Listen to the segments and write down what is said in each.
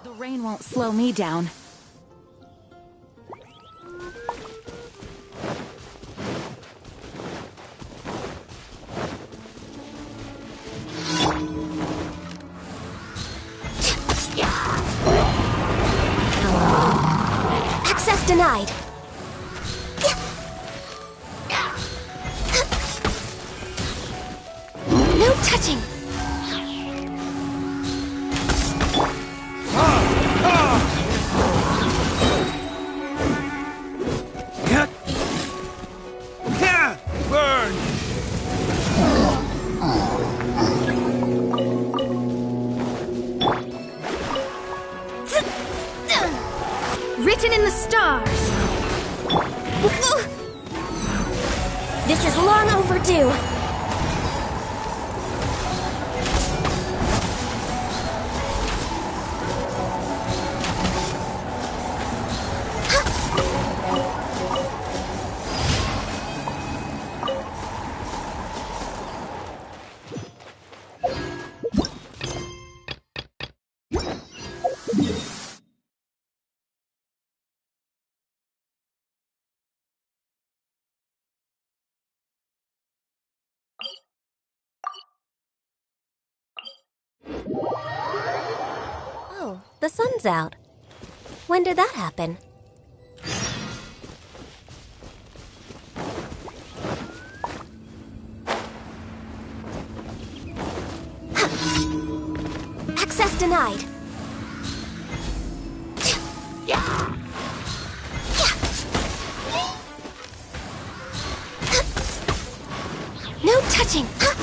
The rain won't slow me down. Access denied. No touching. Burn! Written in the stars. This is long overdue. Oh, the sun's out. When did that happen? Access denied. No touching. Come.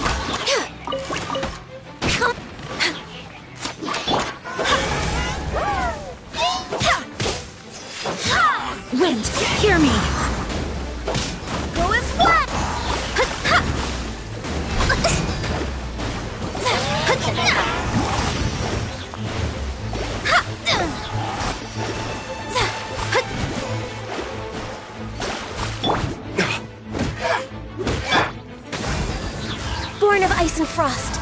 Wind, hear me! Go as flat. Born of ice and frost.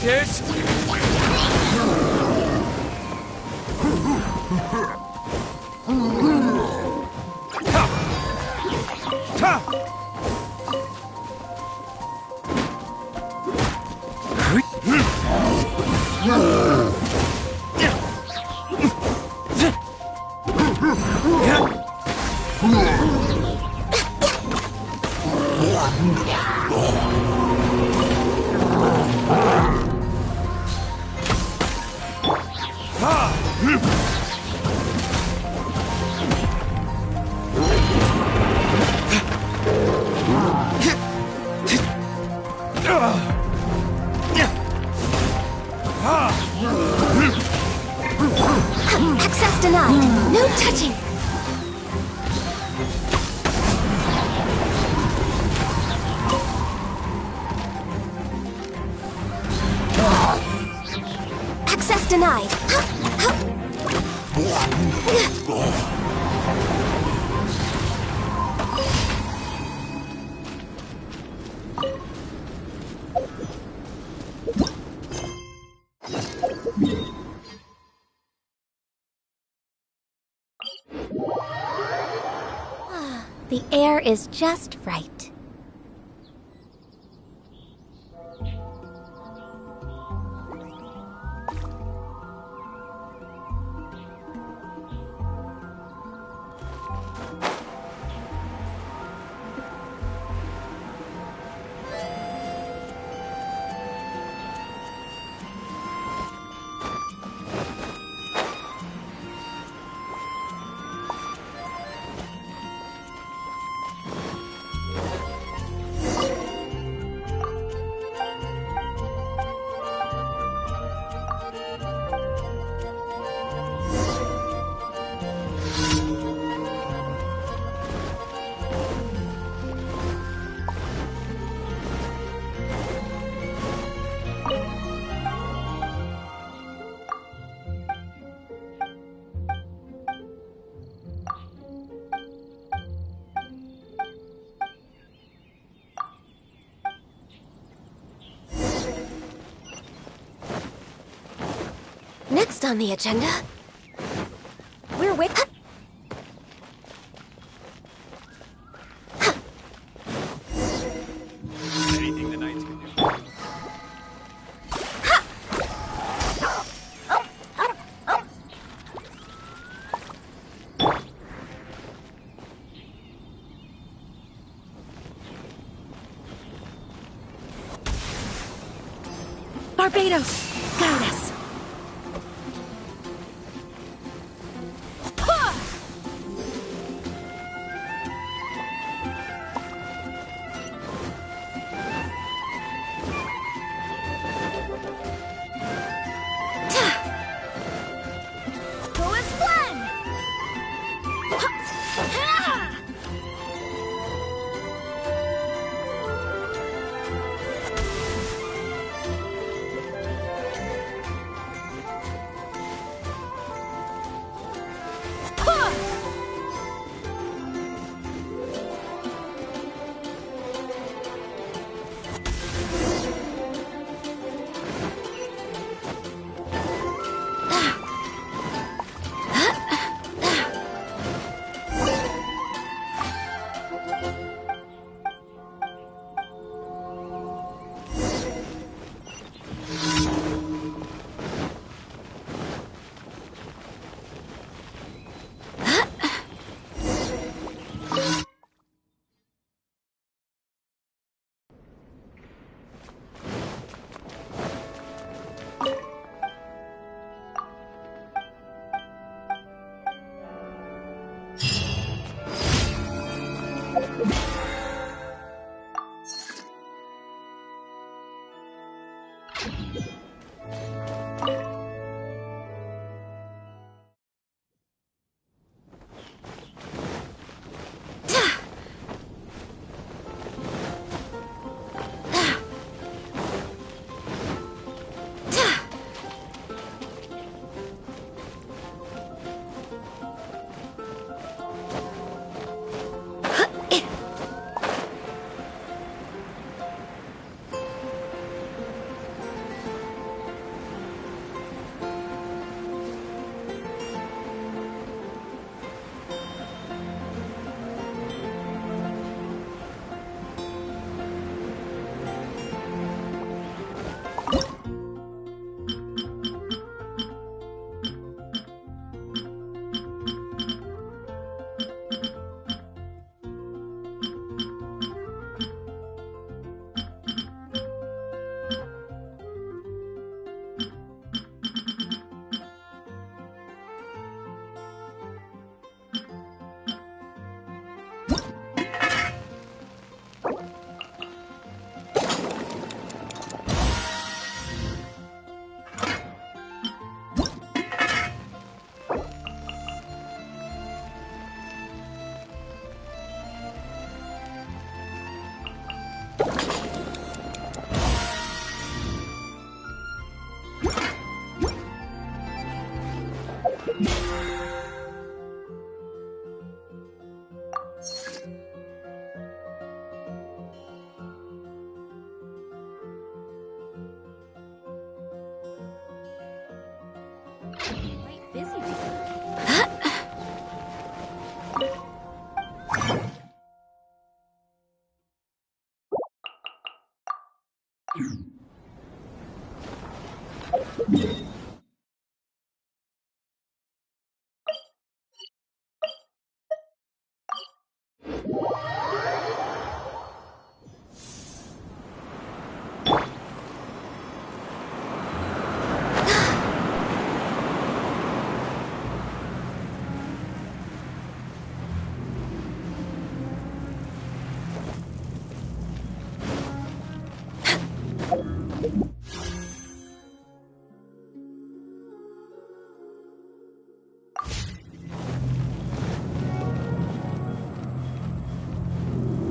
This? Access denied. No touching. Access denied. The air is just right. Next on the agenda, we're with. Anything the knights can do. Barbados, guide us. Who is Glenn? Busy.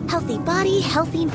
Healthy body, healthy...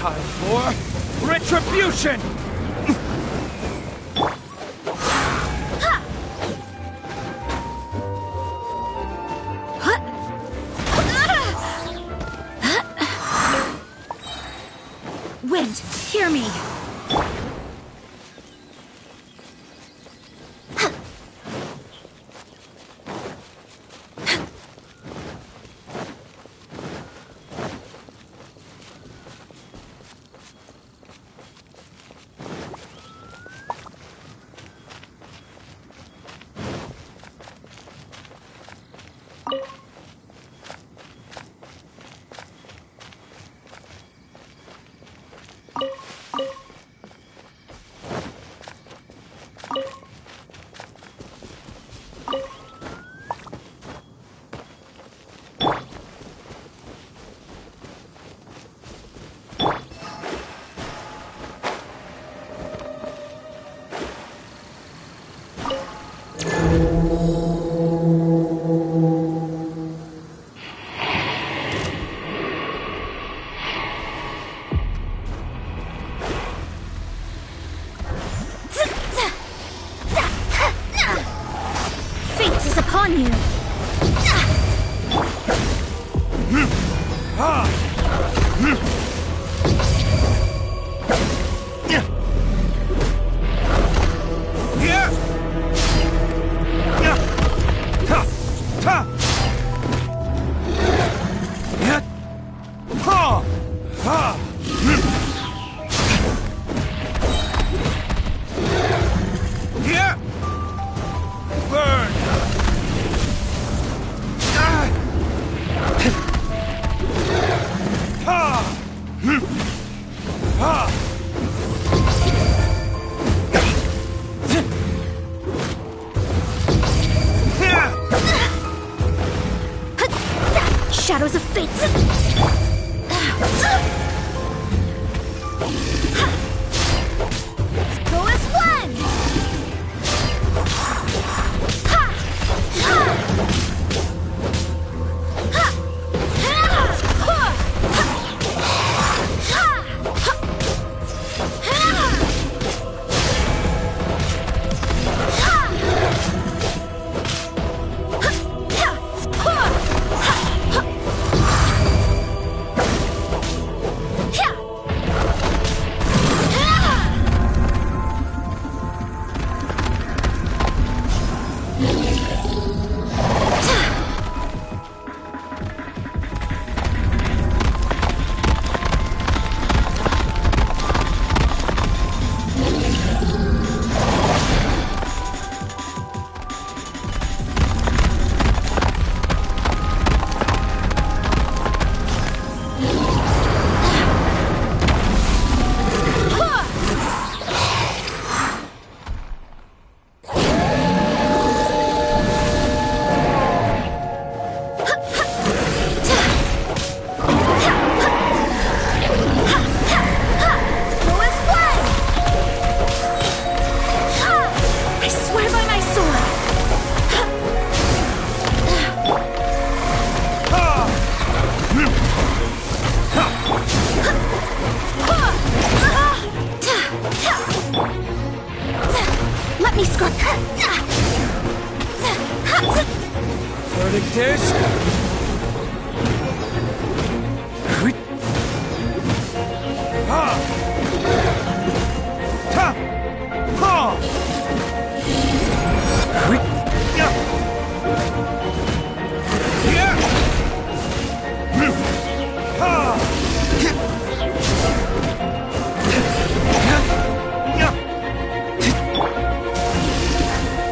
Time for retribution! Wind, hear me. shadows of fate! Go as one! Let me scrub. Verdict is... Ha! Ta! Ha! Yeah! Ha!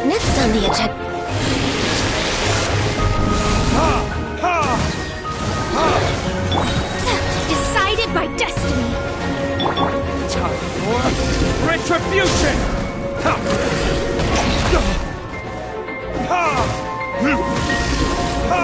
Next on the agenda. Decided by destiny. Time for retribution! Ha! Ha! Ha!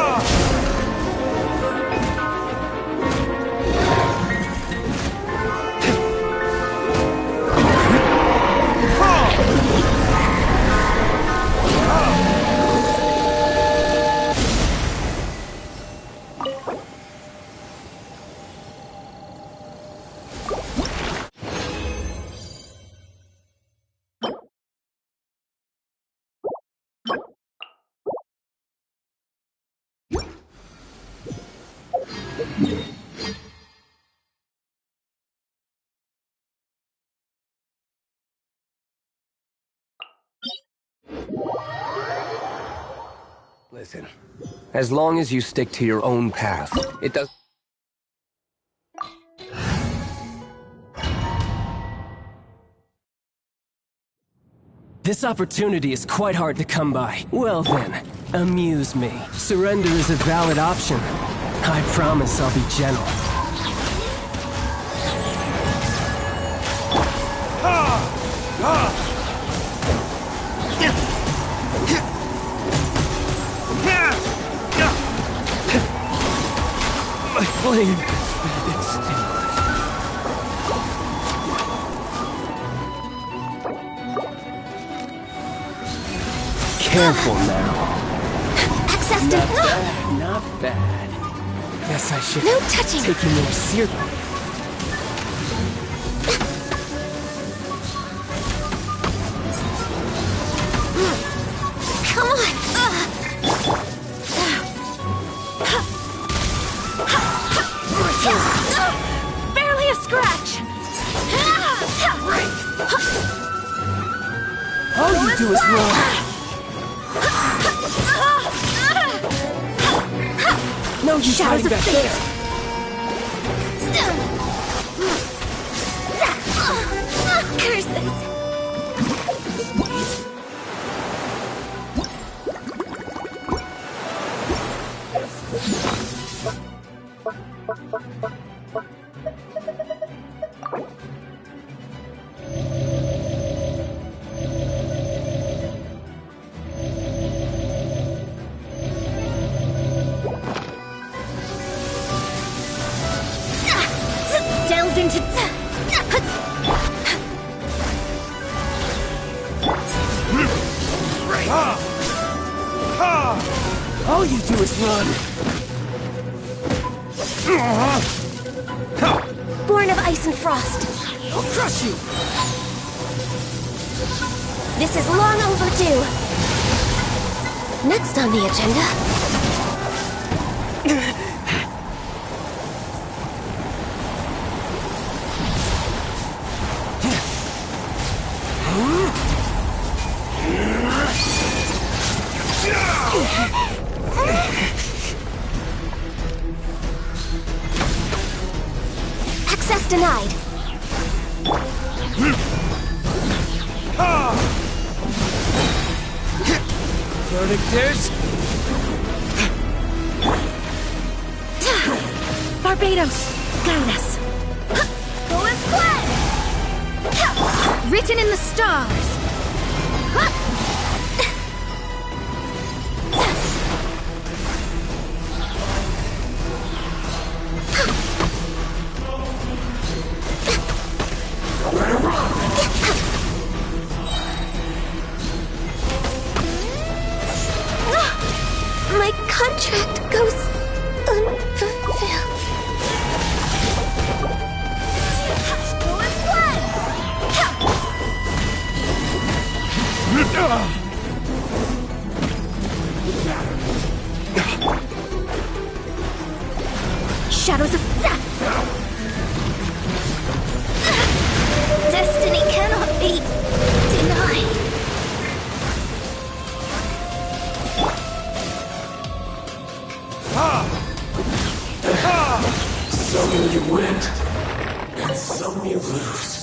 Listen, as long as you stick to your own path, it does... This opportunity is quite hard to come by. Well then, amuse me. Surrender is a valid option. I promise I'll be gentle. My flame! Careful now. Access to... Not bad. Guess I should No touching. take you more seriously. Come on. Barely a scratch. All you do is roll. No use Shadows hiding of back fate. there. Curses. All you do is run. Born of ice and frost. I'll crush you. This is long overdue. Next on the agenda. Access denied. Verdictors? Barbados, guide us. Go as planned. Written in the stars. My contract goes unfulfilled. Go as planned. Shadows of death. Destiny cannot be denied. Some you win, and some you lose.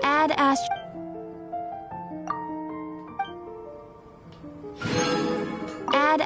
Add Add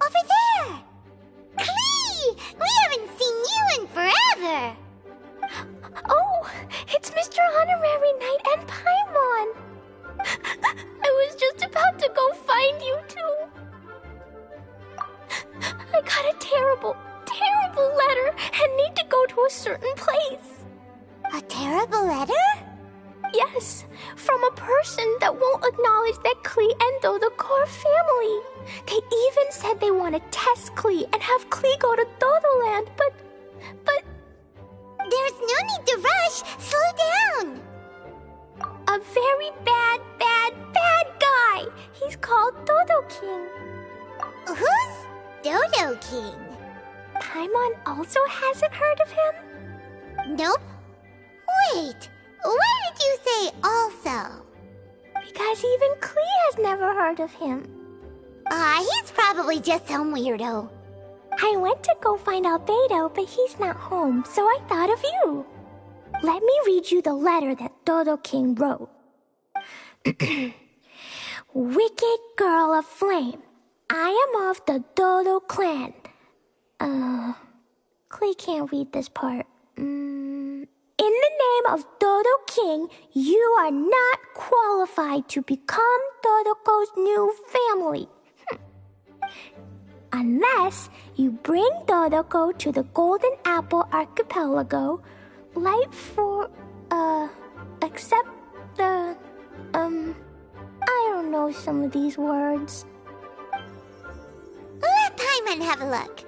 over there! Klee! We haven't seen you in forever! Oh, it's Mr. Honorary Knight and Paimon! I was just about to go find you too. I got a terrible, terrible letter and need to go to a certain place. A terrible letter? Yes, from a person that won't acknowledge that Klee and Dodoko are family. They even said they want to test Klee and have Klee go to Dodoland, but... There's no need to rush. Slow down. A very bad guy. He's called Dodo King. Who's Dodo King? Paimon also hasn't heard of him? Nope. Wait, why did you say also? Because even Klee has never heard of him. He's probably just some weirdo. I went to go find Albedo, but he's not home, so I thought of you. Let me read you the letter that Dodo King wrote. Wicked girl of flame, I am of the Dodo clan. Klee can't read this part. In the name of Dodo King, you are not qualified to become Dodoko's new family. Unless you bring Dodoko to the Golden Apple Archipelago, except the, I don't know some of these words. Let Paimon have a look.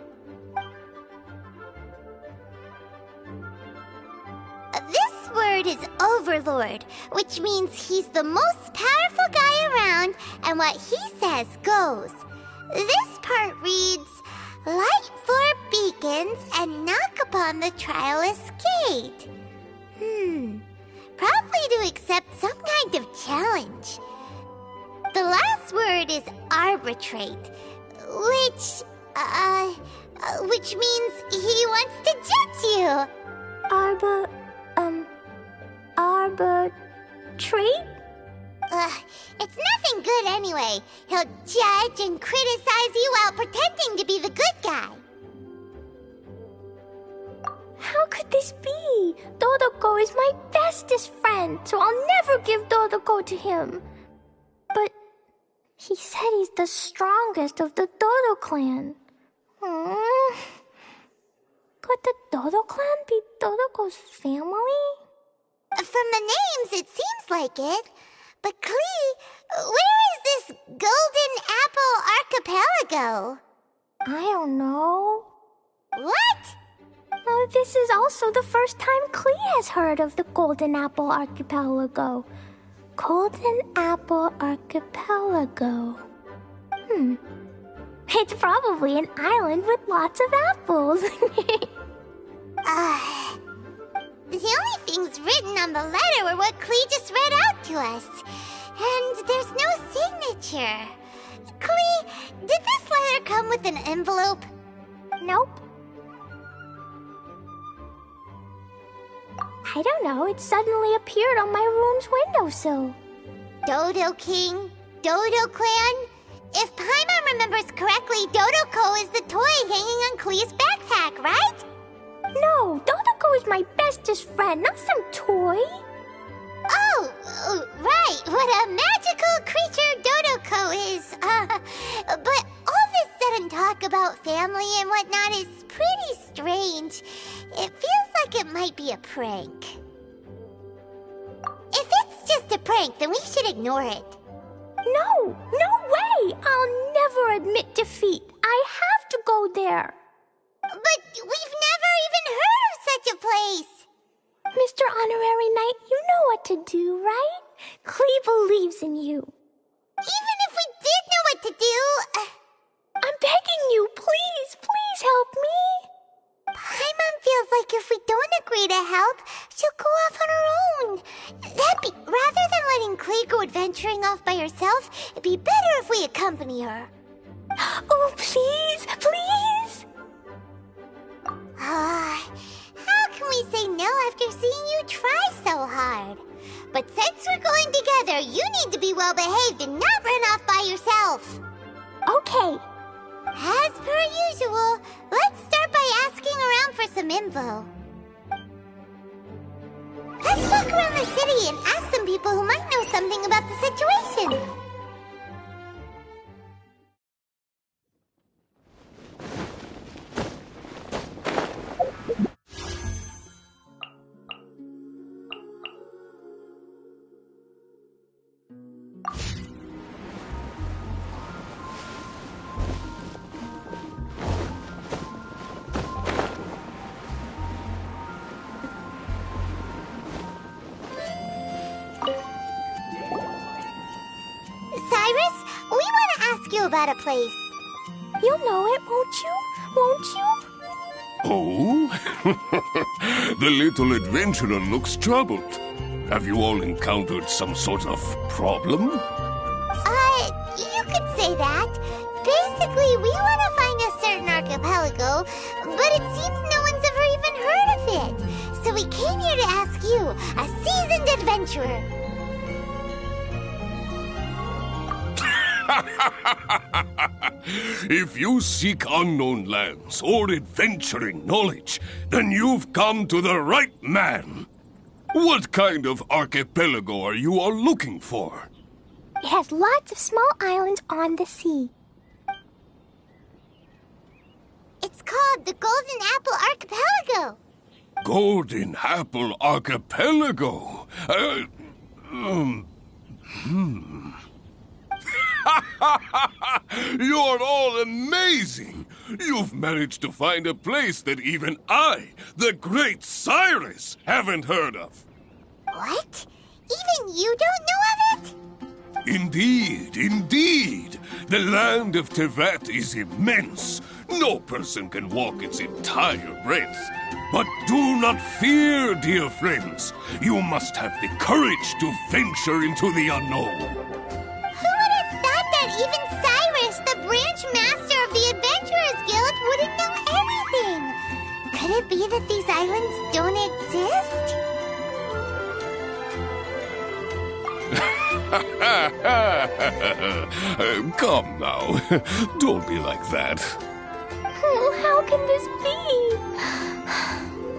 This word is Overlord, which means he's the most powerful guy around, and what he says goes. This part reads, light 4 beacons and knock upon the trialist gate. Probably to accept some kind of challenge. The last word is arbitrate, which means he wants to judge you. Arbitrate? It's nothing good anyway. He'll judge and criticize you while pretending to be the good guy. How could this be? Dodoko is my bestest friend, so I'll never give Dodoko to him. But he said he's the strongest of the Dodo clan. Could the Dodo clan be Dodoko's family? From the names, it seems like it. But Klee, where is this Golden Apple Archipelago? I don't know. What? This is also the first time Klee has heard of the Golden Apple Archipelago. Golden Apple Archipelago. It's probably an island with lots of apples. The only things written on the letter were what Klee just read out to us. And there's no signature. Klee, did this letter come with an envelope? Nope. I don't know, it suddenly appeared on my room's windowsill. Dodo King, Dodo Clan. If Paimon remembers correctly, Dodoko is the toy hanging on Klee's backpack, right? No, Dodoko is my bestest friend, not some toy. Oh, right, what a magical creature Dodoko is. But all this sudden talk about family and whatnot is pretty strange. It feels like it might be a prank. If it's just a prank, then we should ignore it. No way! I'll never admit defeat. I have to go there. But we've never even heard of such a place. Mr. Honorary Knight, you know what to do, right? Klee believes in you. Even if we did know what to do... I'm begging you, please help me. Paimon feels like if we don't agree to help, she'll go off on her own. Rather than letting Klee go adventuring off by herself, it'd be better if we accompany her. Oh, please! How can we say no after seeing you try so hard? But since we're going together, you need to be well behaved and not run off by yourself. Okay. As per usual, let's start by asking around for some info. Let's walk around the city and ask some people who might know something about the situation. About a place. You'll know it, won't you? Won't you? Oh? The little adventurer looks troubled. Have you all encountered some sort of problem? You could say that. Basically, we want to find a certain archipelago, but it seems no one's ever even heard of it. So we came here to ask you, a seasoned adventurer. If you seek unknown lands or adventuring knowledge, then you've come to the right man. What kind of archipelago are you all looking for? It has lots of small islands on the sea. It's called the Golden Apple Archipelago. Golden Apple Archipelago? You're all amazing! You've managed to find a place that even I, the great Cyrus, haven't heard of. What? Even you don't know of it? Indeed, indeed. The land of Tevat is immense. No person can walk its entire breadth. But do not fear, dear friends. You must have the courage to venture into the unknown. Even Cyrus, the branch master of the Adventurers Guild, wouldn't know anything. Could it be that these islands don't exist? Come now. Don't be like that. How can this be?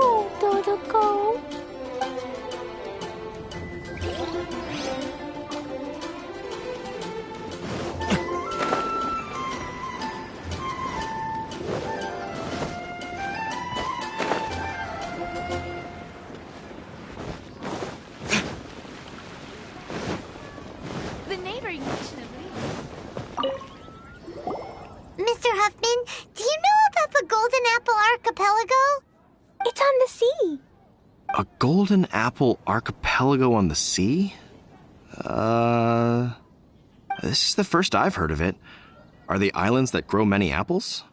Oh, Dodoco. Mr. Huffman, do you know about the Golden Apple Archipelago? It's on the sea. A Golden Apple Archipelago on the sea? This is the first I've heard of it. Are the islands that grow many apples?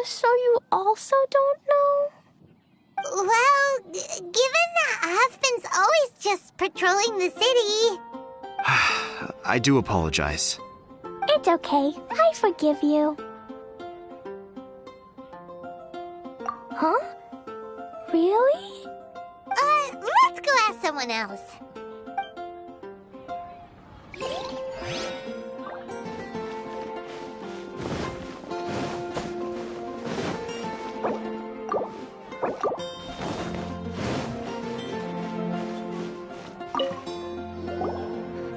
So you also don't know? Well, given that Huffman's always just patrolling the city... I do apologize. It's okay. I forgive you. Huh? Really? Let's go ask someone else.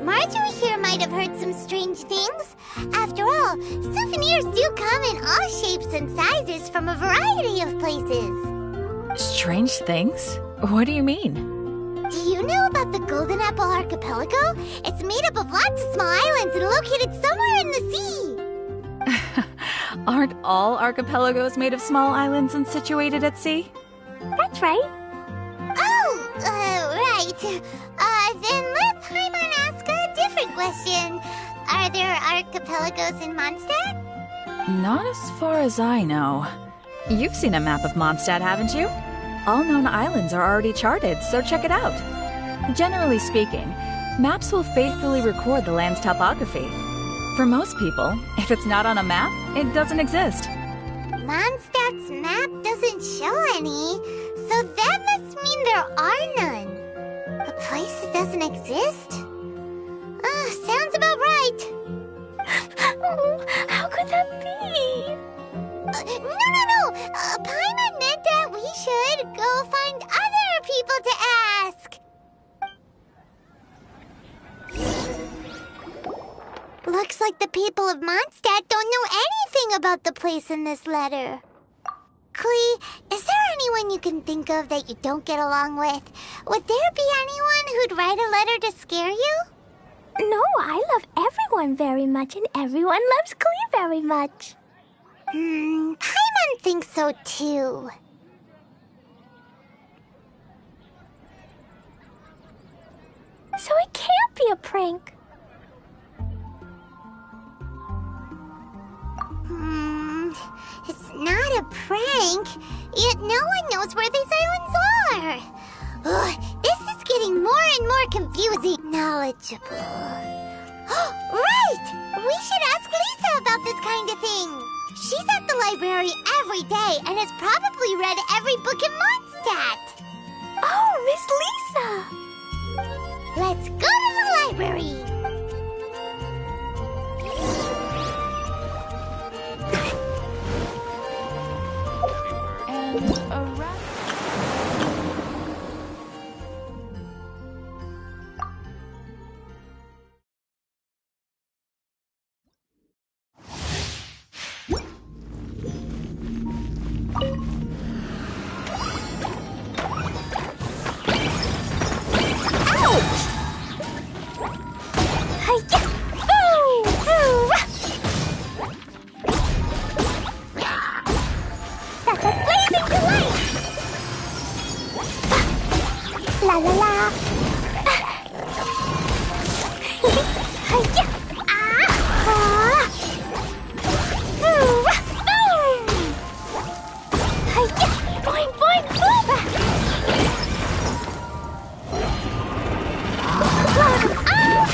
Marjorie here might have heard some strange things. After all, souvenirs do come in all shapes and sizes from a variety of places. Strange things? What do you mean? Do you know about the Golden Apple Archipelago? It's made up of lots of small islands and located somewhere in the sea. Aren't all archipelagos made of small islands and situated at sea? That's right. Oh, right. Then let Paimon ask a different question. Are there archipelagos in Mondstadt? Not as far as I know. You've seen a map of Mondstadt, haven't you? All known islands are already charted, so check it out. Generally speaking, maps will faithfully record the land's topography. For most people, if it's not on a map, it doesn't exist. Mondstadt's map doesn't show any, so that must mean there are none. A place that doesn't exist? Sounds about right. Oh, how could that be? should go find other people to ask. Looks like the people of Mondstadt don't know anything about the place in this letter. Klee, is there anyone you can think of that you don't get along with? Would there be anyone who'd write a letter to scare you? No, I love everyone very much, and everyone loves Klee very much. Paimon thinks so too. So it can't be a prank. It's not a prank, yet no one knows where these islands are. Ugh, this is getting more and more confusing. Knowledgeable. Right! We should ask Lisa about this kind of thing. She's at the library every day and has probably read every book in Mondstadt. Oh, Miss Lisa! Let's go to the library. La la la. Boing, boing, boom. Blow them all up.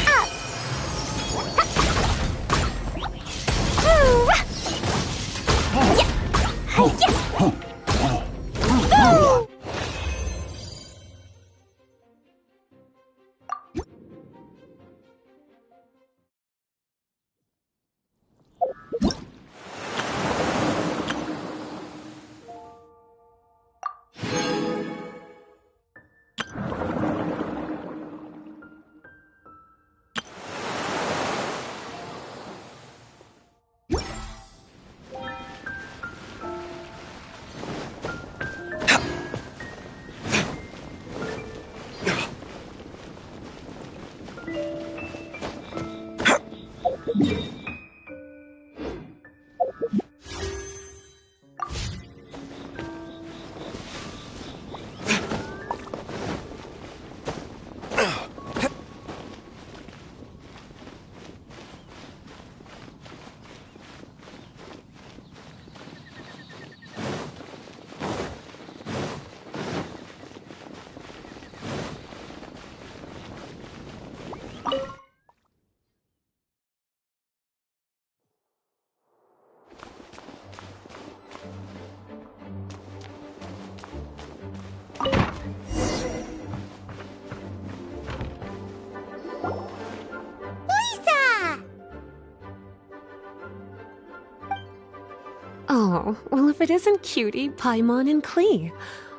Oh, well, if it isn't Cutie, Paimon, and Klee,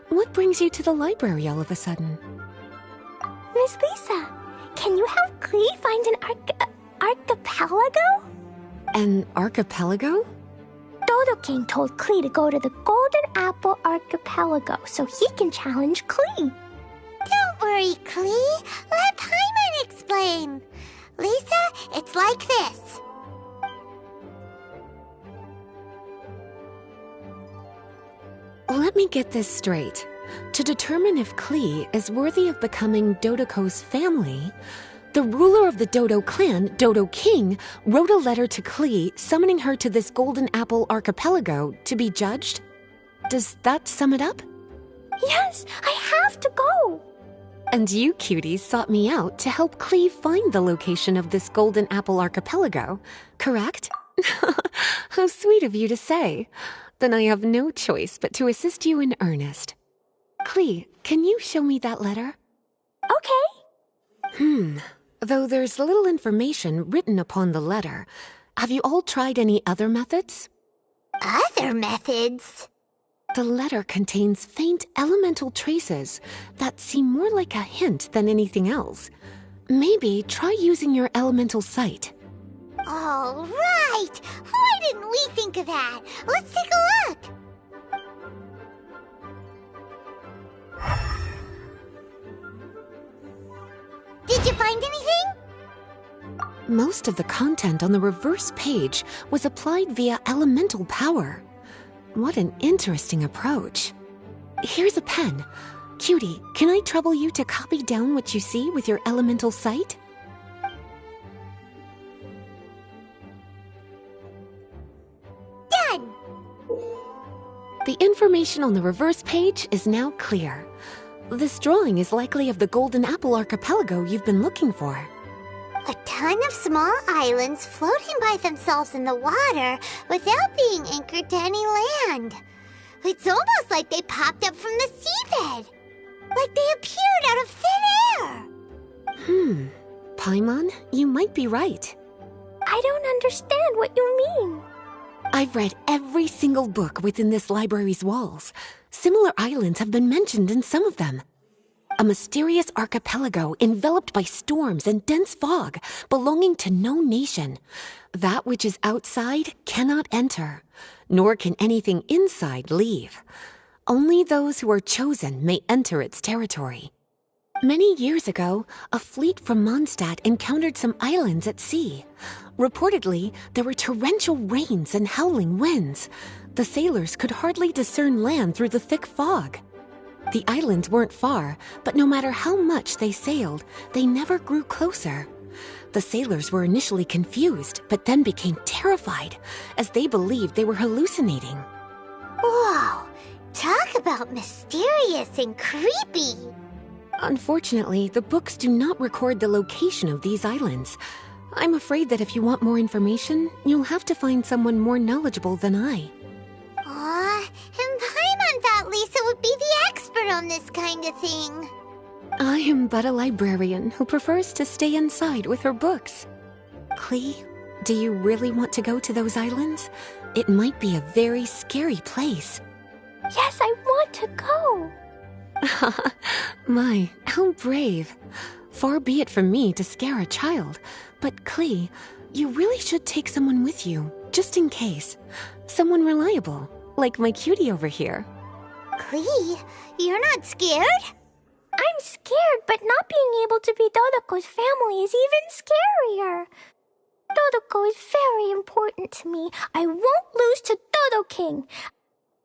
what brings you to the library all of a sudden? Miss Lisa, can you help Klee find an archipelago? An archipelago? Dodo King told Klee to go to the Golden Apple Archipelago so he can challenge Klee. Don't worry, Klee. Let Paimon explain. Lisa, it's like this. Let me get this straight. To determine if Klee is worthy of becoming Dodoko's family, the ruler of the Dodo clan, Dodo King, wrote a letter to Klee summoning her to this Golden Apple Archipelago to be judged? Does that sum it up? Yes, I have to go. And you, cuties, sought me out to help Klee find the location of this Golden Apple Archipelago, correct? How sweet of you to say. Then I have no choice but to assist you in earnest. Klee, can you show me that letter? Okay. Though there's little information written upon the letter, have you all tried any other methods? Other methods? The letter contains faint elemental traces that seem more like a hint than anything else. Maybe try using your elemental sight. All right! Why didn't we think of that? Let's take a look! Did you find anything? Most of the content on the reverse page was applied via elemental power. What an interesting approach. Here's a pen. Cutie, can I trouble you to copy down what you see with your elemental sight? Done! The information on the reverse page is now clear. This drawing is likely of the Golden Apple Archipelago you've been looking for. A ton of small islands floating by themselves in the water without being anchored to any land. It's almost like they popped up from the seabed. Like they appeared out of thin air. Paimon, you might be right. I don't understand what you mean. I've read every single book within this library's walls. Similar islands have been mentioned in some of them. A mysterious archipelago enveloped by storms and dense fog, belonging to no nation. That which is outside cannot enter, nor can anything inside leave. Only those who are chosen may enter its territory. Many years ago, a fleet from Mondstadt encountered some islands at sea. Reportedly, there were torrential rains and howling winds. The sailors could hardly discern land through the thick fog. The islands weren't far, but no matter how much they sailed, they never grew closer. The sailors were initially confused, but then became terrified, as they believed they were hallucinating. Whoa! Talk about mysterious and creepy! Unfortunately, the books do not record the location of these islands. I'm afraid that if you want more information, you'll have to find someone more knowledgeable than I. And Paimon thought Lisa would be the expert on this kind of thing. I am but a librarian who prefers to stay inside with her books. Klee, do you really want to go to those islands? It might be a very scary place. Yes, I want to go. My, how brave. Far be it from me to scare a child, but Klee, you really should take someone with you, just in case. Someone reliable, like my cutie over here. Klee, you're not scared? I'm scared, but not being able to be Dodoko's family is even scarier. Dodoko is very important to me. I won't lose to Dodo King.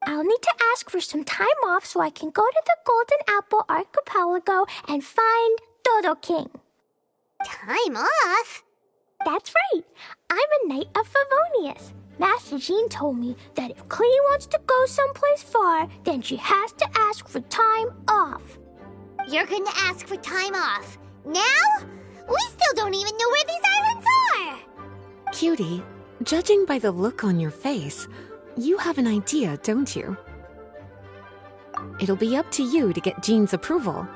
I'll need to ask for some time off so I can go to the Golden Apple Archipelago and find Dodo King. Time off? That's right. I'm a Knight of Favonius. Master Jean told me that if Klee wants to go someplace far, then she has to ask for time off. You're going to ask for time off? Now? We still don't even know where these islands are! Cutie, judging by the look on your face, you have an idea, don't you? It'll be up to you to get Jean's approval.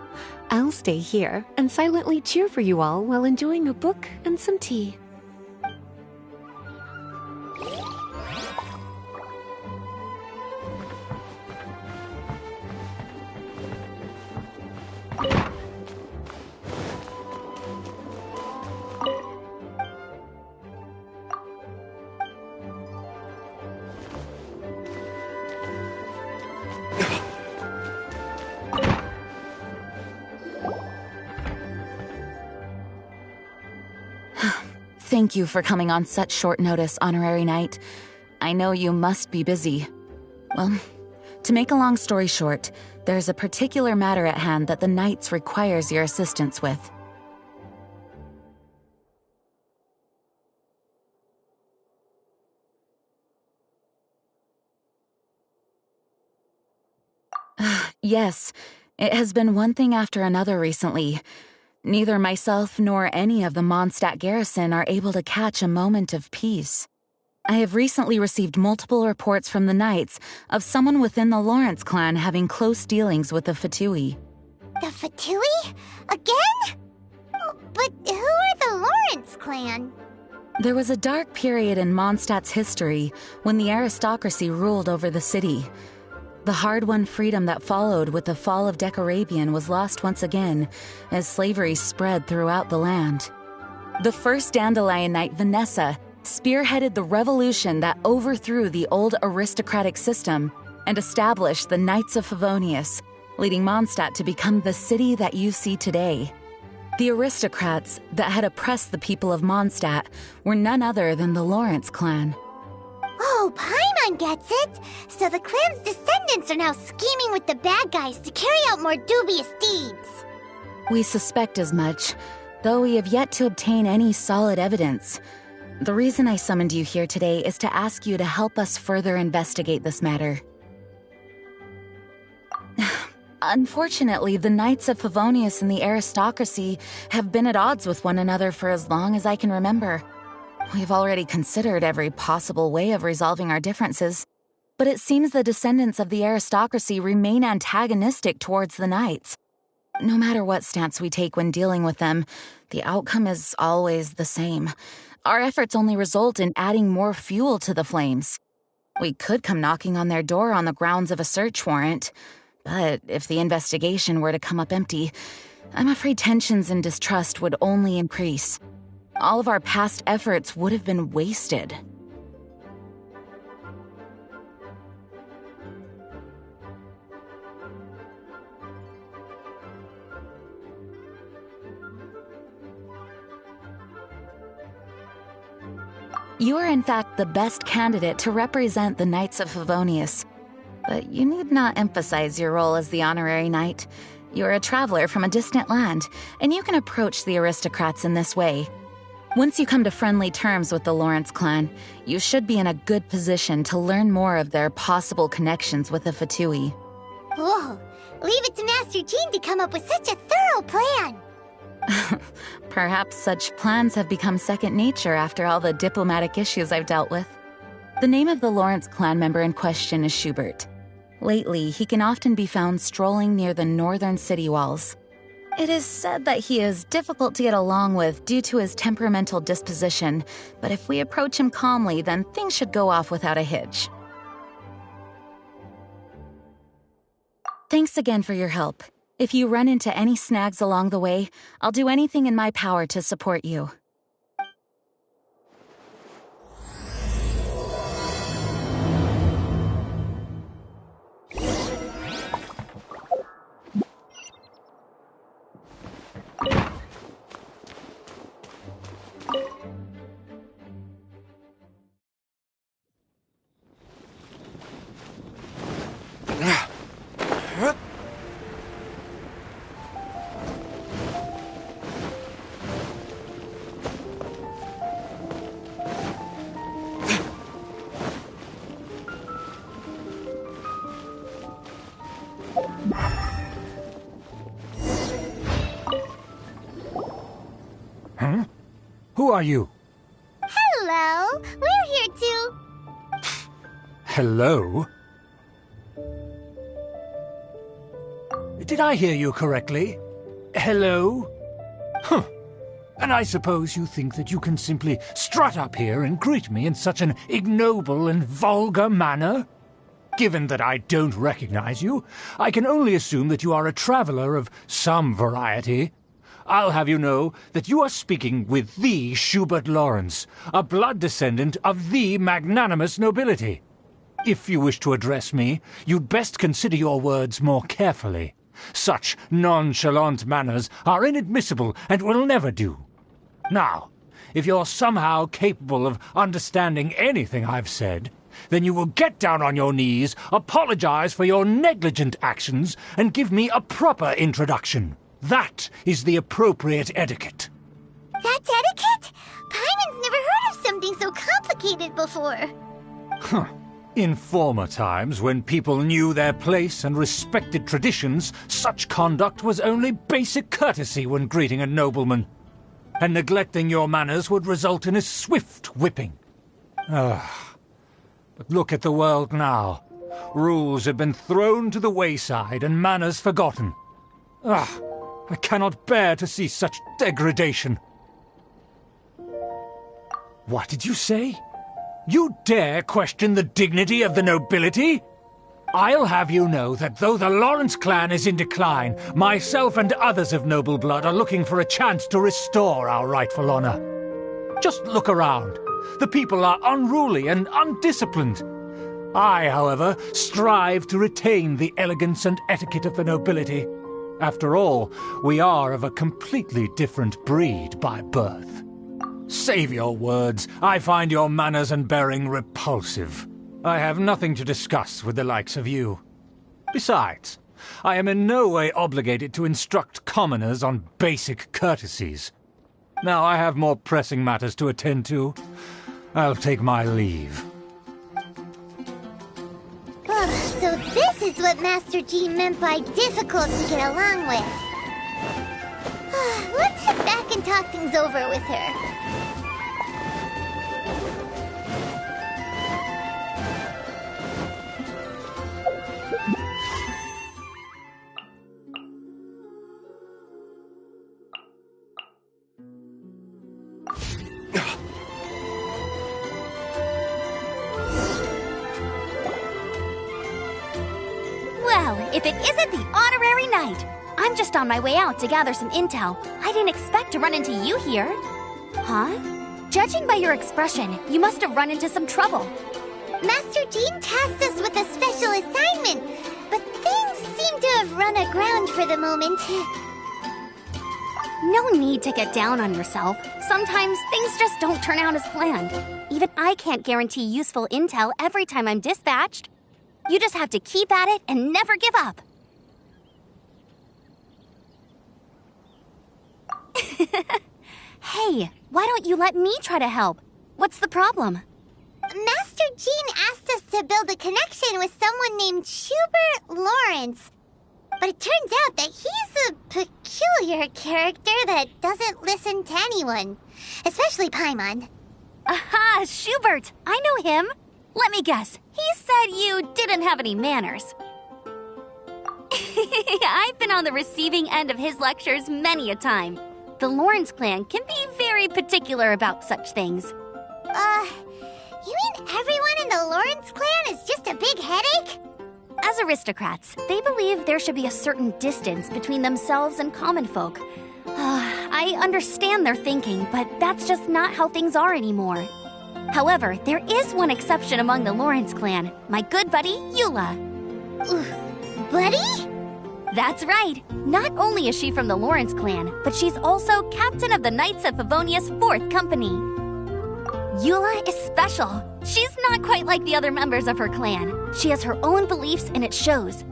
I'll stay here and silently cheer for you all while enjoying a book and some tea. Thank you for coming on such short notice, Honorary Knight. I know you must be busy. Well, to make a long story short, there's a particular matter at hand that the Knights requires your assistance with. Yes, it has been one thing after another recently. Neither myself nor any of the Mondstadt garrison are able to catch a moment of peace. I have recently received multiple reports from the Knights of someone within the Lawrence clan having close dealings with the Fatui. The Fatui? Again? But who are the Lawrence clan? There was a dark period in Mondstadt's history when the aristocracy ruled over the city. The hard-won freedom that followed with the fall of Decorabian was lost once again as slavery spread throughout the land. The first Dandelion Knight, Vanessa, spearheaded the revolution that overthrew the old aristocratic system and established the Knights of Favonius, leading Mondstadt to become the city that you see today. The aristocrats that had oppressed the people of Mondstadt were none other than the Lawrence clan. Oh, Paimon gets it! So the clan's descendants are now scheming with the bad guys to carry out more dubious deeds. We suspect as much, though we have yet to obtain any solid evidence. The reason I summoned you here today is to ask you to help us further investigate this matter. Unfortunately, the Knights of Favonius and the aristocracy have been at odds with one another for as long as I can remember. We've already considered every possible way of resolving our differences, but it seems the descendants of the aristocracy remain antagonistic towards the Knights. No matter what stance we take when dealing with them, the outcome is always the same. Our efforts only result in adding more fuel to the flames. We could come knocking on their door on the grounds of a search warrant, but if the investigation were to come up empty, I'm afraid tensions and distrust would only increase. All of our past efforts would have been wasted. You are in fact the best candidate to represent the Knights of Favonius. But you need not emphasize your role as the honorary knight. You're a traveler from a distant land, and you can approach the aristocrats in this way. Once you come to friendly terms with the Lawrence clan, you should be in a good position to learn more of their possible connections with the Fatui. Whoa, leave it to Master Jean to come up with such a thorough plan. Perhaps such plans have become second nature after all the diplomatic issues I've dealt with. The name of the Lawrence clan member in question is Schubert. Lately, he can often be found strolling near the northern city walls. It is said that he is difficult to get along with due to his temperamental disposition, but if we approach him calmly, then things should go off without a hitch. Thanks again for your help. If you run into any snags along the way, I'll do anything in my power to support you. Huh? Who are you? Hello, we're here too. Hello? Did I hear you correctly? Hello? Huh. And I suppose you think that you can simply strut up here and greet me in such an ignoble and vulgar manner? Given that I don't recognize you, I can only assume that you are a traveler of some variety. I'll have you know that you are speaking with the Schubert Lawrence, a blood descendant of the magnanimous nobility. If you wish to address me, you'd best consider your words more carefully. Such nonchalant manners are inadmissible and will never do. Now, if you're somehow capable of understanding anything I've said, then you will get down on your knees, apologize for your negligent actions, and give me a proper introduction. That is the appropriate etiquette. That's etiquette? Paimon's never heard of something so complicated before. Huh. In former times, when people knew their place and respected traditions, such conduct was only basic courtesy when greeting a nobleman. And neglecting your manners would result in a swift whipping. But look at the world now. Rules have been thrown to the wayside and manners forgotten. I cannot bear to see such degradation. What did you say? You dare question the dignity of the nobility? I'll have you know that though the Lawrence clan is in decline, myself and others of noble blood are looking for a chance to restore our rightful honor. Just look around. The people are unruly and undisciplined. I, however, strive to retain the elegance and etiquette of the nobility. After all, we are of a completely different breed by birth. Save your words. I find your manners and bearing repulsive. I have nothing to discuss with the likes of you. Besides, I am in no way obligated to instruct commoners on basic courtesies. Now I have more pressing matters to attend to. I'll take my leave. So this is what Master G meant by difficult to get along with. Let's head back and talk things over with her. If it isn't the honorary knight! I'm just on my way out to gather some intel. I didn't expect to run into you here. Huh? Judging by your expression, you must have run into some trouble. Master Jean tasked us with a special assignment, but things seem to have run aground for the moment. No need to get down on yourself. Sometimes things just don't turn out as planned. Even I can't guarantee useful intel every time I'm dispatched. You just have to keep at it and never give up. Hey, why don't you let me try to help? What's the problem? Master Jean asked us to build a connection with someone named Schubert Lawrence. But it turns out that he's a peculiar character that doesn't listen to anyone, especially Paimon. Aha, Schubert! I know him. Let me guess, he said you didn't have any manners. I've been on the receiving end of his lectures many a time. The Lawrence clan can be very particular about such things. You mean everyone in the Lawrence clan is just a big headache? As aristocrats, they believe there should be a certain distance between themselves and common folk. I understand their thinking, but that's just not how things are anymore. However, there is one exception among the Lawrence clan, my good buddy, Eula. Buddy? That's right. Not only is she from the Lawrence clan, but she's also captain of the Knights of Favonia's 4th Company. Eula is special. She's not quite like the other members of her clan. She has her own beliefs and it shows.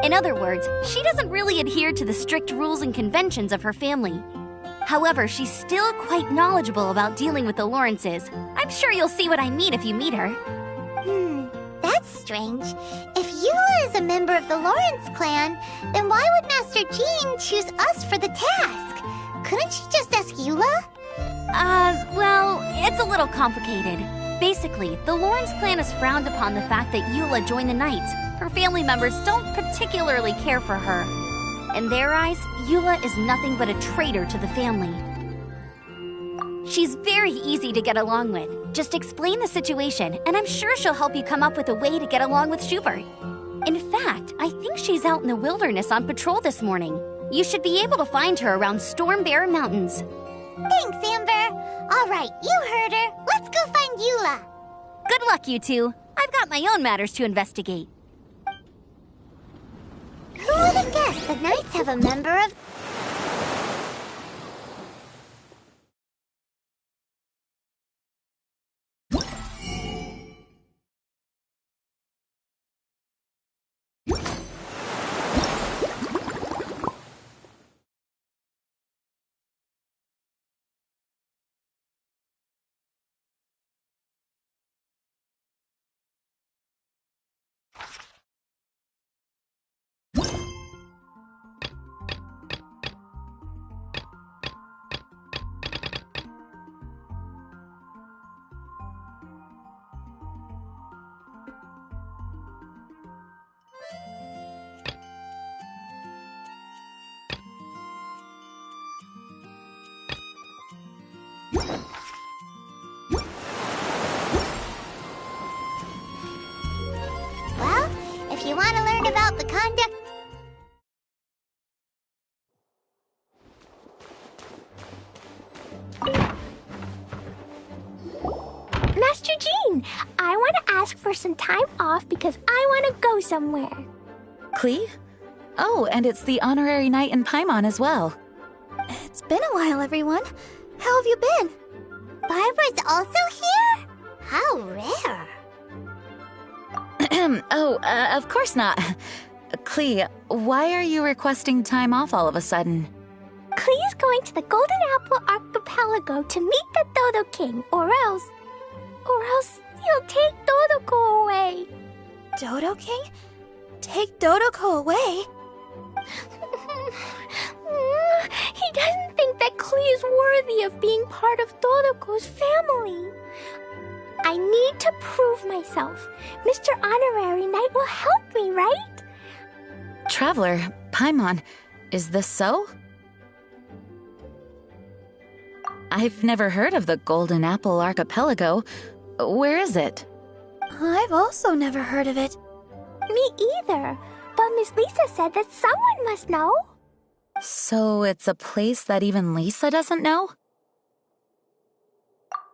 In other words, she doesn't really adhere to the strict rules and conventions of her family. However, she's still quite knowledgeable about dealing with the Lawrences. I'm sure you'll see what I mean if you meet her. That's strange. If Eula is a member of the Lawrence clan, then why would Master Jean choose us for the task? Couldn't she just ask Eula? Well, it's a little complicated. Basically, the Lawrence clan has frowned upon the fact that Eula joined the Knights. Her family members don't particularly care for her. In their eyes, Eula is nothing but a traitor to the family. She's very easy to get along with. Just explain the situation, and I'm sure she'll help you come up with a way to get along with Schubert. In fact, I think she's out in the wilderness on patrol this morning. You should be able to find her around Storm Bear Mountains. Thanks, Amber. All right, you heard her. Let's go find Eula. Good luck, you two. I've got my own matters to investigate. Who would have guessed the Knights have a member of... Well, if you want conduct. Master Jean, I want to ask for some time off because I want to go somewhere. Klee? Oh, and it's the honorary knight in Paimon as well. It's been a while, everyone. How have you been? Barbara's also here? How rare. Of course not. Klee, why are you requesting time off all of a sudden? Klee's going to the Golden Apple Archipelago to meet the Dodo King, or else he'll take Dodoko away. Dodo King? Take Dodoko away? He doesn't think that Klee is worthy of being part of Dodoko's family. I need to prove myself. Mr. Honorary Knight will help me, right? Traveler, Paimon, is this so? I've never heard of the Golden Apple Archipelago. Where is it? I've also never heard of it. Me either. But Miss Lisa said that someone must know. So it's a place that even Lisa doesn't know?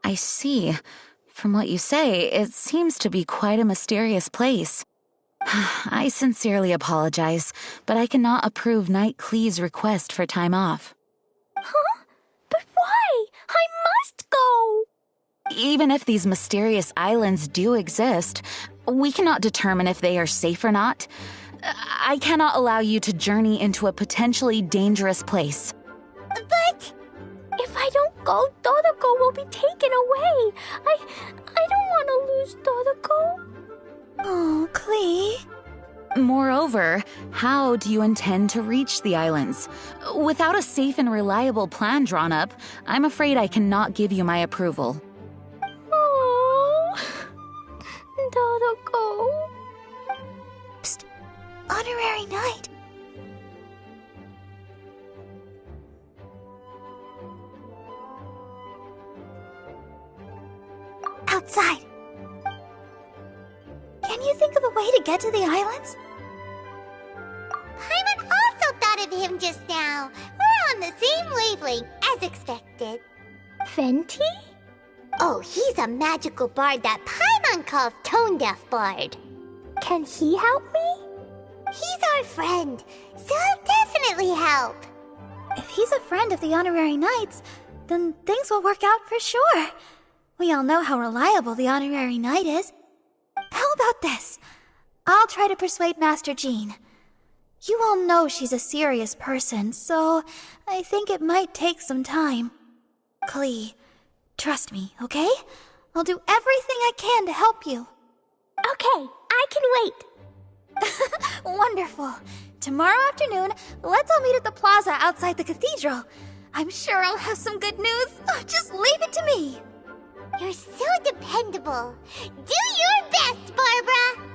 I see. From what you say, it seems to be quite a mysterious place. I sincerely apologize, but I cannot approve Knight Klee's request for time off. Huh? But why? I must go! Even if these mysterious islands do exist, we cannot determine if they are safe or not. I cannot allow you to journey into a potentially dangerous place. But if I don't go, Dodoko will be taken away. I don't want to lose Dodoko. Oh, Klee. Moreover, how do you intend to reach the islands? Without a safe and reliable plan drawn up, I'm afraid I cannot give you my approval. Oh, Dodoko. Psst, Honorary Knight. Outside. Can you think of a way to get to the islands? Paimon also thought of him just now. We're on the same wavelength, as expected. Fenty? Oh, he's a magical bard that Paimon calls Tone Deaf Bard. Can he help me? He's our friend, so he'll definitely help. If he's a friend of the Honorary Knights, then things will work out for sure. We all know how reliable the Honorary Knight is. How about this? I'll try to persuade Master Jean. You all know she's a serious person, so I think it might take some time. Klee, trust me, okay? I'll do everything I can to help you. Okay, I can wait. Wonderful. Tomorrow afternoon, let's all meet at the plaza outside the cathedral. I'm sure I'll have some good news. Just leave it to me. You're so dependable. Do your best, Barbara!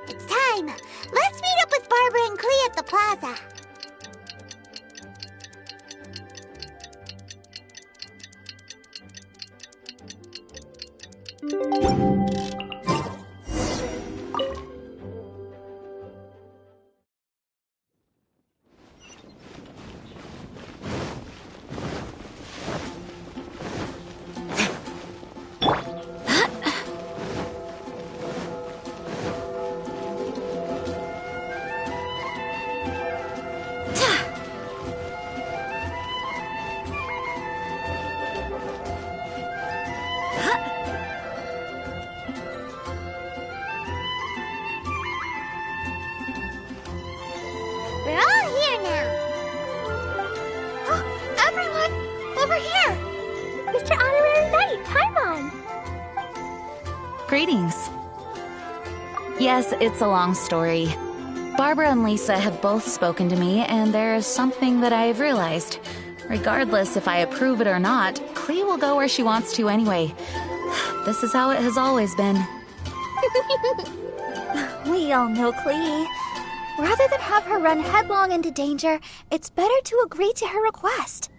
It's time! Let's meet up with Barbara and Klee at the plaza. We're all here now. Everyone, over here! Mr. Honorary Knight, Paimon. Greetings. Yes, it's a long story. Barbara and Lisa have both spoken to me, and there's something that I've realized. Regardless if I approve it or not, Clee will go where she wants to anyway. This is how it has always been. We all know Clee. Rather than have her run headlong into danger, it's better to agree to her request.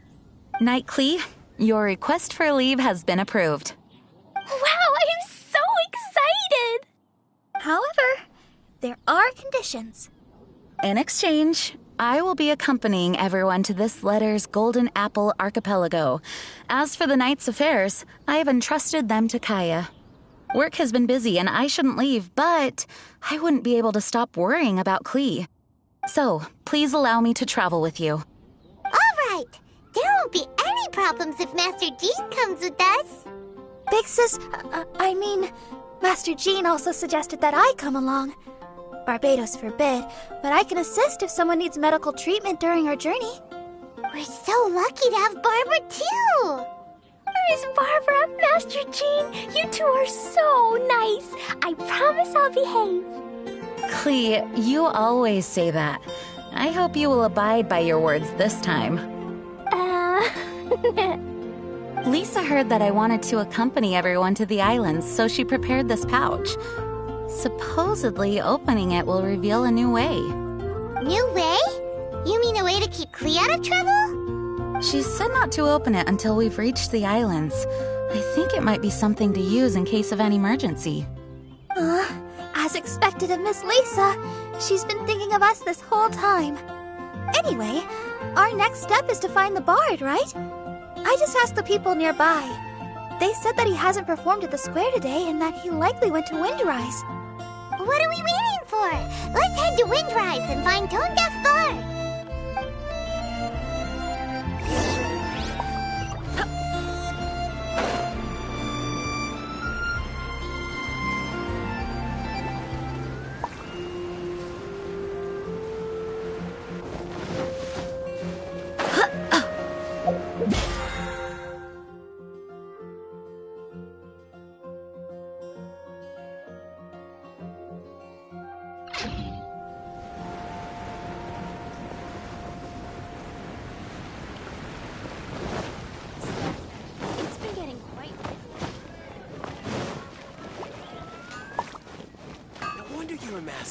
Night, Clee. Your request for leave has been approved. Wow, I'm so excited! However, there are conditions. In exchange, I will be accompanying everyone to this letter's Golden Apple Archipelago. As for the night's affairs, I have entrusted them to Kaya. Work has been busy and I shouldn't leave, but I wouldn't be able to stop worrying about Clee. So, please allow me to travel with you. All right. There won't be any problems if Master Jean comes with us. Big Sis, Master Jean also suggested that I come along. Barbados forbid, but I can assist if someone needs medical treatment during our journey. We're so lucky to have Barbara, too. Miss Barbara, Master Jean, you two are so nice. I promise I'll behave. Clee, you always say that. I hope you will abide by your words this time. Lisa heard that I wanted to accompany everyone to the islands, so she prepared this pouch. Supposedly, opening it will reveal a new way. New way? You mean a way to keep Clee out of trouble? She said not to open it until we've reached the islands. I think it might be something to use in case of an emergency. As expected of Miss Lisa, she's been thinking of us this whole time. Anyway, our next step is to find the bard, right? I just asked the people nearby. They said that he hasn't performed at the square today and that he likely went to Windrise. What are we waiting for? Let's head to Windrise and find Tone Deaf Bard.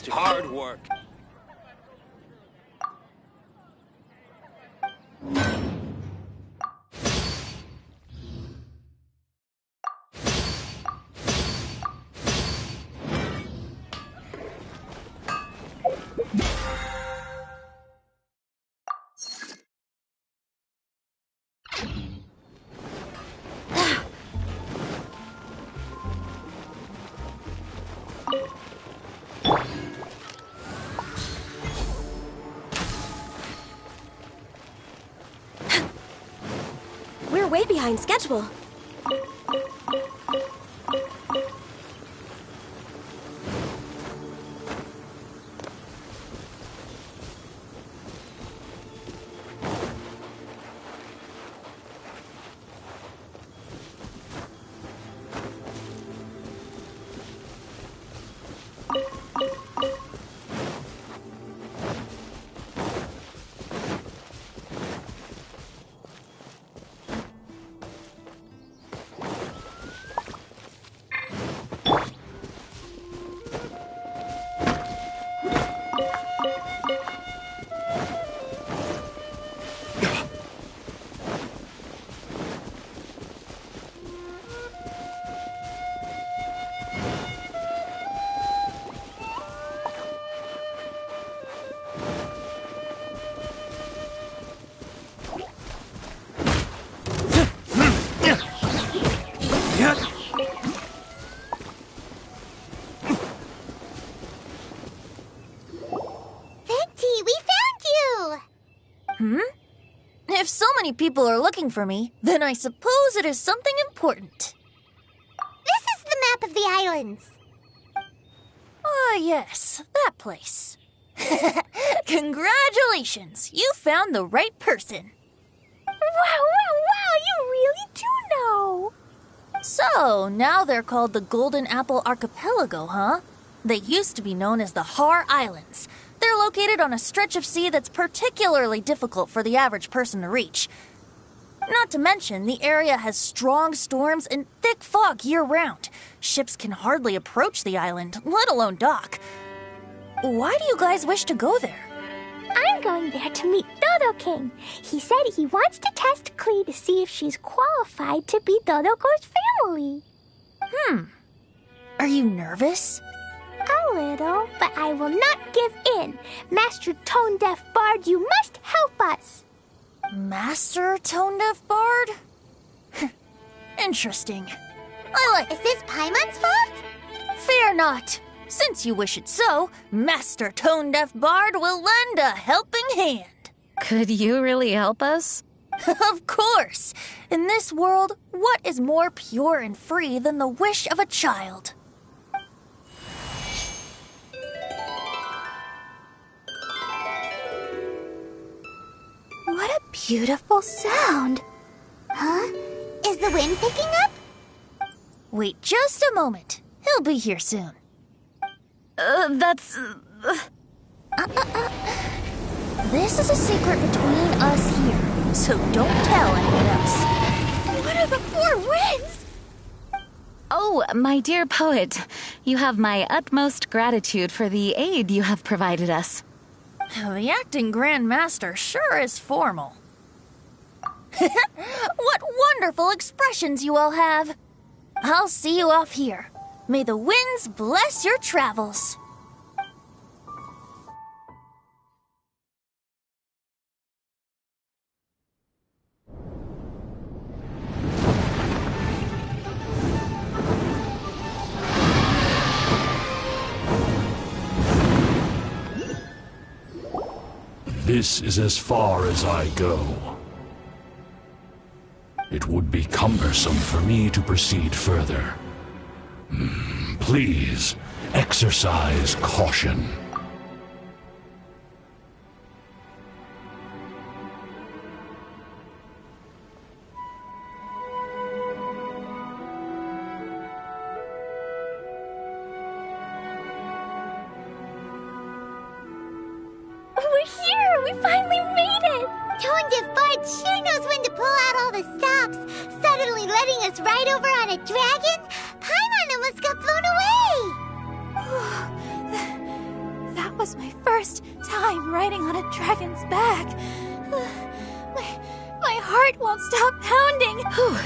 Hard work. We're way behind schedule. If so many people are looking for me, then I suppose it is something important. This is the map of the islands. Ah, yes, that place. Congratulations, you found the right person. Wow, you really do know. So, now they're called the Golden Apple Archipelago, huh? They used to be known as the Har Islands. They're located on a stretch of sea that's particularly difficult for the average person to reach. Not to mention, the area has strong storms and thick fog year-round. Ships can hardly approach the island, let alone dock. Why do you guys wish to go there? I'm going there to meet Dodo King. He said he wants to test Klee to see if she's qualified to be Dodoko's family. Are you nervous? A little, but I will not give in. Master Tone Deaf Bard, you must help us. Master Tone Deaf Bard? Interesting. I like... Is this Paimon's fault? Fear not. Since you wish it so, Master Tone Deaf Bard will lend a helping hand. Could you really help us? Of course. In this world, what is more pure and free than the wish of a child? What a beautiful sound. Huh? Is the wind picking up? Wait just a moment. He'll be here soon. This is a secret between us here, so don't tell anyone else. What are the four winds? Oh, my dear poet, you have my utmost gratitude for the aid you have provided us. The acting Grand Master sure is formal. What wonderful expressions you all have. I'll see you off here. May the winds bless your travels. This is as far as I go. It would be cumbersome for me to proceed further. Please, exercise caution. We're here! We finally made it! Tone Deaf Bard sure knows when to pull out all the stops. Suddenly letting us ride over on a dragon? Paimon almost got blown away! That was my first time riding on a dragon's back. My heart won't stop pounding. Whew.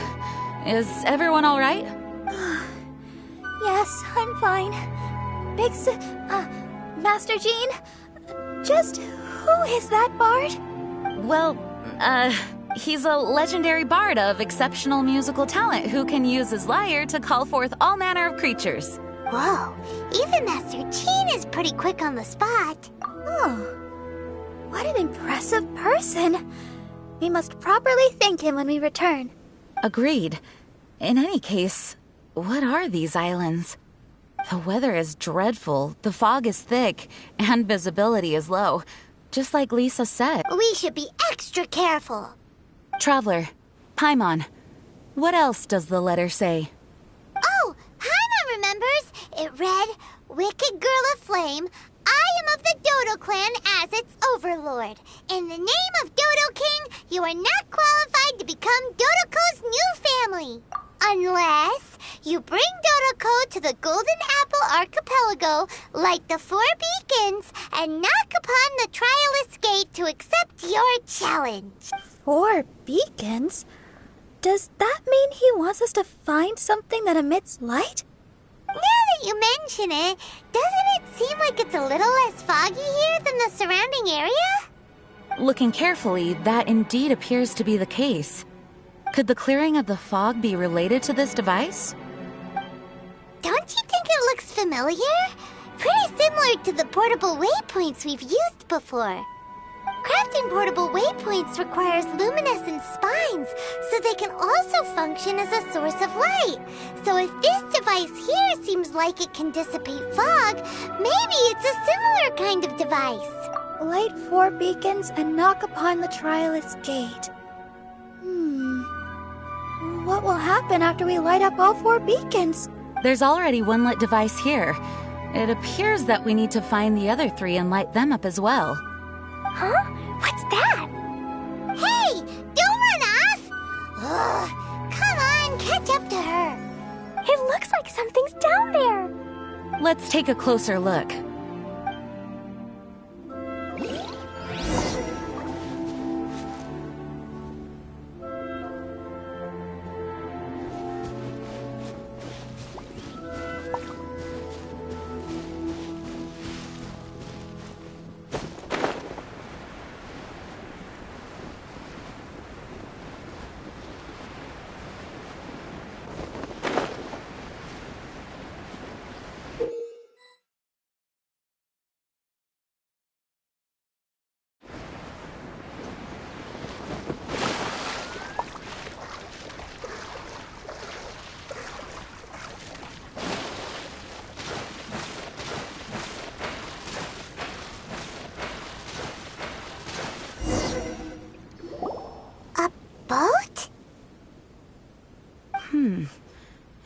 Is everyone all right? Yes, I'm fine. Master Jean, just who is that bard? Well, he's a legendary bard of exceptional musical talent who can use his lyre to call forth all manner of creatures. Whoa, even Master Jean is pretty quick on the spot. Oh, what an impressive person. We must properly thank him when we return. Agreed. In any case, what are these islands? The weather is dreadful, the fog is thick, and visibility is low. Just like Lisa said. We should be extra careful. Traveler, Paimon, what else does the letter say? Oh, Paimon remembers. It read, Wicked Girl of Flame, I am of the Dodo clan as its overlord. In the name of Dodo King, you are not qualified to become Dodoko's new family. Unless you bring Dodoko to the Golden Apple Archipelago, light the 4 beacons, and knock upon the trialist gate to accept your challenge. 4 beacons? Does that mean he wants us to find something that emits light? Now that you mention it, doesn't it seem like it's a little less foggy here than the surrounding area? Looking carefully, that indeed appears to be the case. Could the clearing of the fog be related to this device? Don't you think it looks familiar? Pretty similar to the portable waypoints we've used before. Crafting portable waypoints requires luminescent spines, so they can also function as a source of light. So if this device here seems like it can dissipate fog, maybe it's a similar kind of device. Light 4 beacons and knock upon the trialist's gate. what will happen after we light up all 4 beacons? There's already one lit device here. It appears that we need to find the other 3 and light them up as well. Huh? What's that? Hey! Don't run off! Ugh, come on, catch up to her. It looks like something's down there. Let's take a closer look.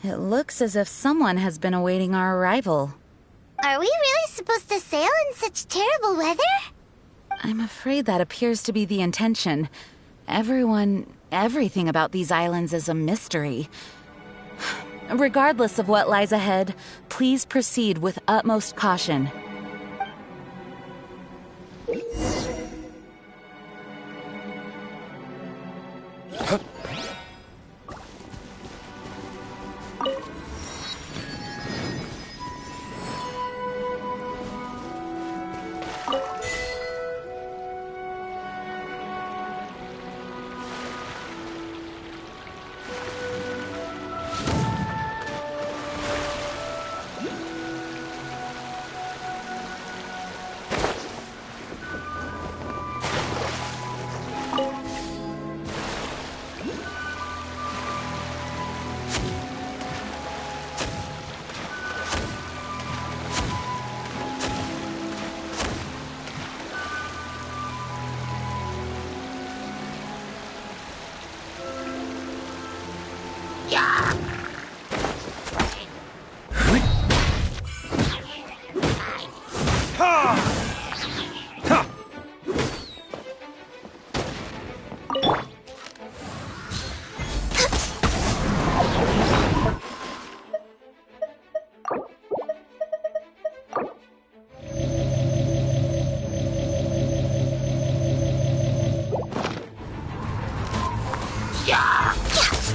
It looks as if someone has been awaiting our arrival. Are we really supposed to sail in such terrible weather? I'm afraid that appears to be the intention. Everything about these islands is a mystery. Regardless of what lies ahead, please proceed with utmost caution.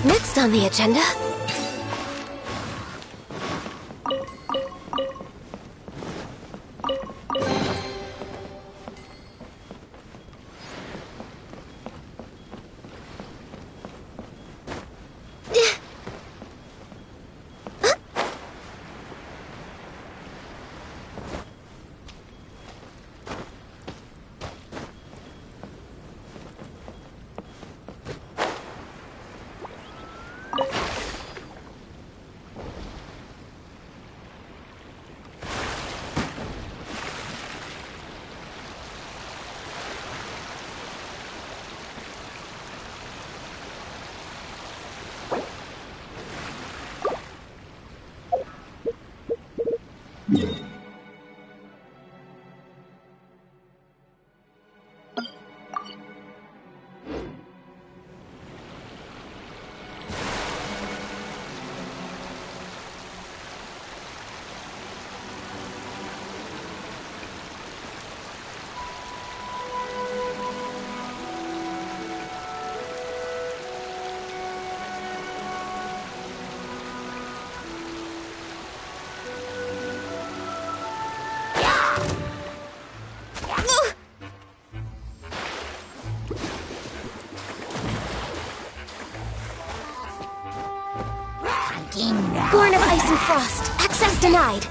Next on the agenda... Born of ice and frost. Access denied.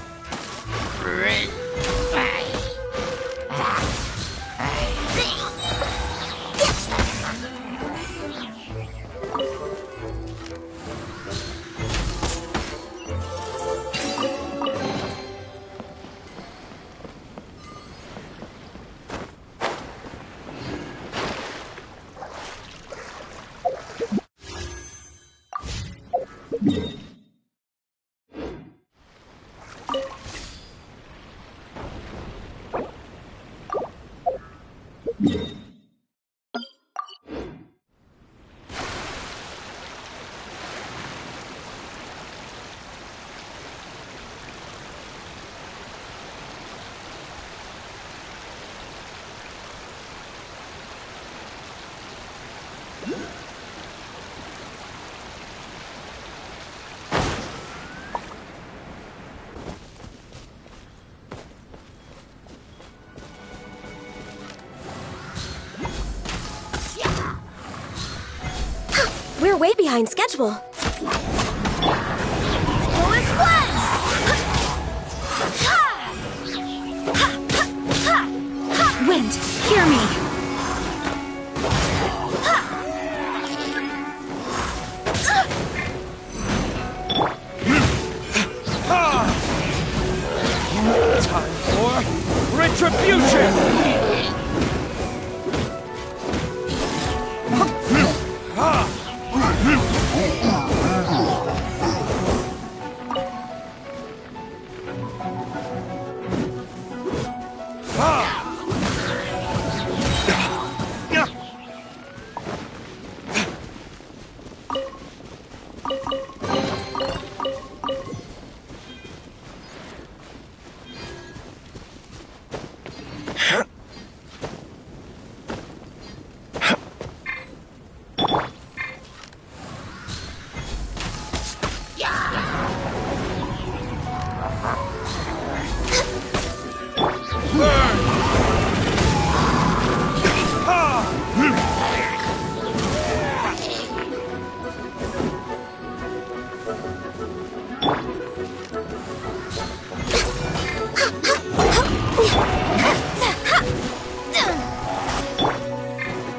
We're way behind schedule. Wind, hear me! Time for retribution!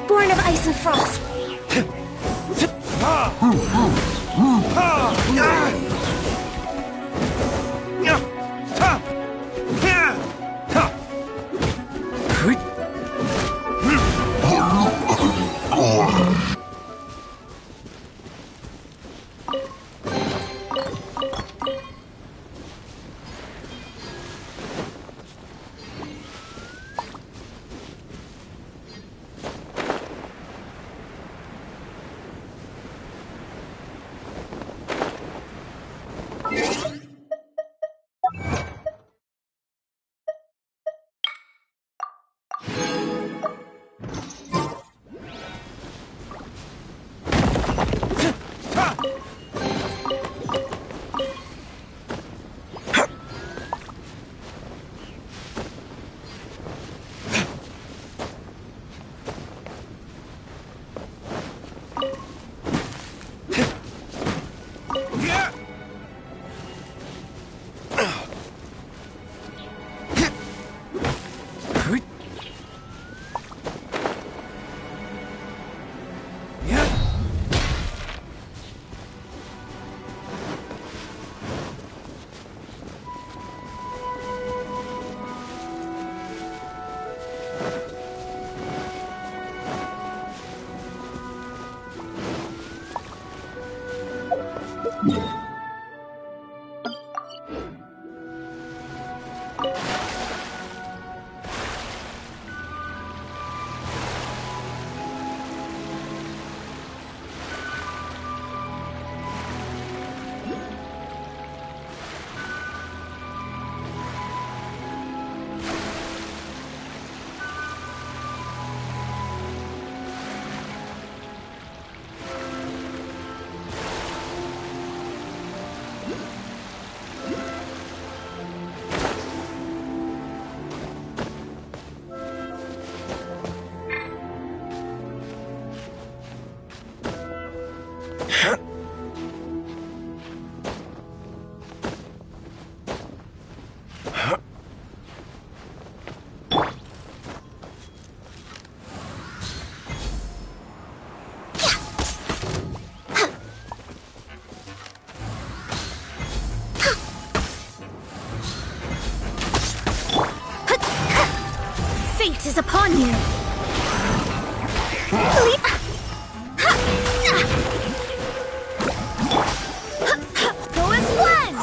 Born of ice and frost. Fate is upon you. Go as one!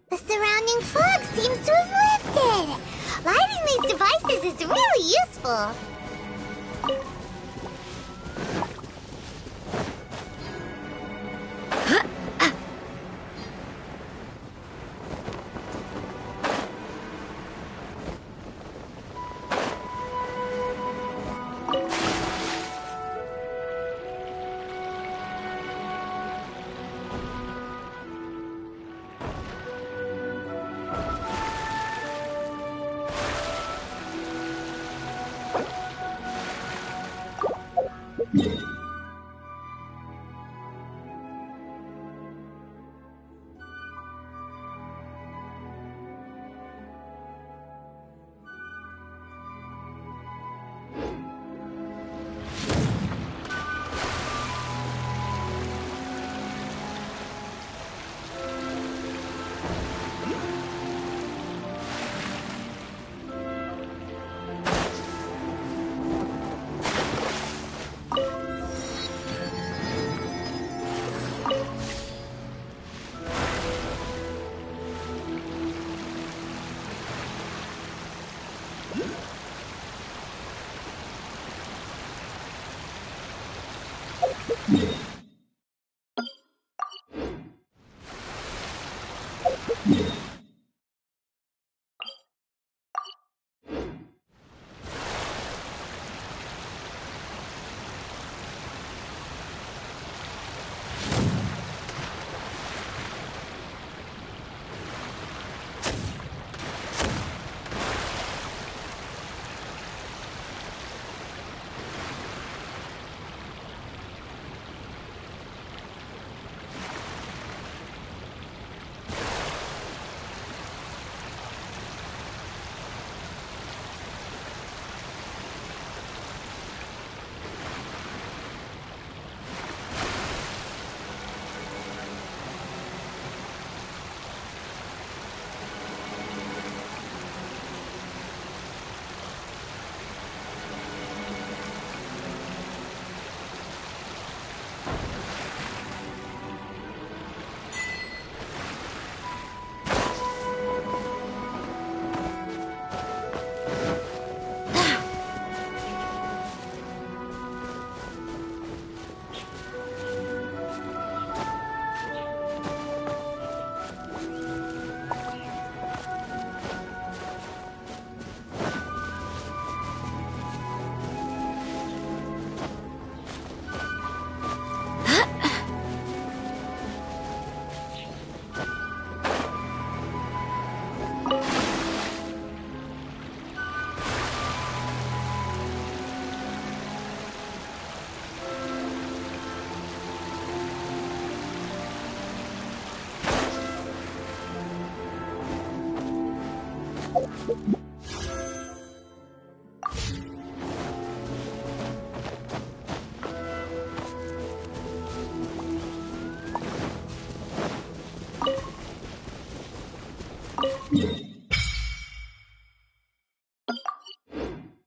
The surrounding fog seems to have lifted. Lighting these devices is really useful.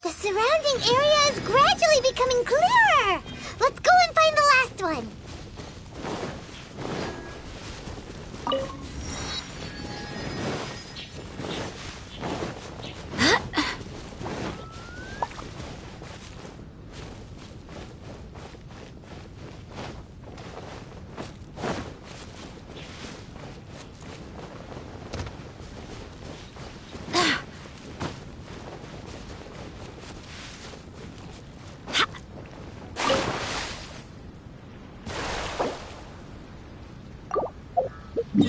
The surrounding area is gradually becoming clearer. Let's go and find the last one. We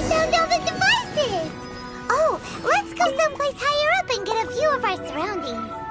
found all the devices! Oh, let's go someplace higher up and get a view of our surroundings.